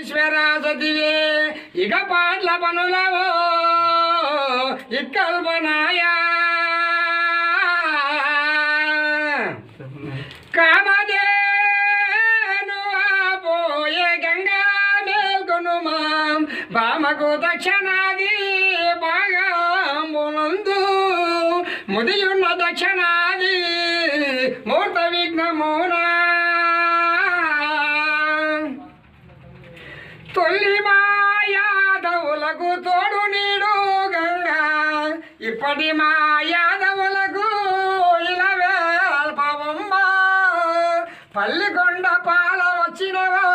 ఈశ్వరాసతివే ఇక పాటల పనులవో ఇక్కల్పనాయా కామధేను పోయే గంగా మేల్కొను మాం బామకు దక్షిణాది బాగా మునందు ముదియున్న దక్షిణాది మూర్త విఘ్నమునా తొల్లి మా యాదవులకు తోడు నీడు గంగా ఇప్పటి మా యాదవులకు ఇలా వేల్పవమ్మ పల్లికొండ పాల వచ్చినవో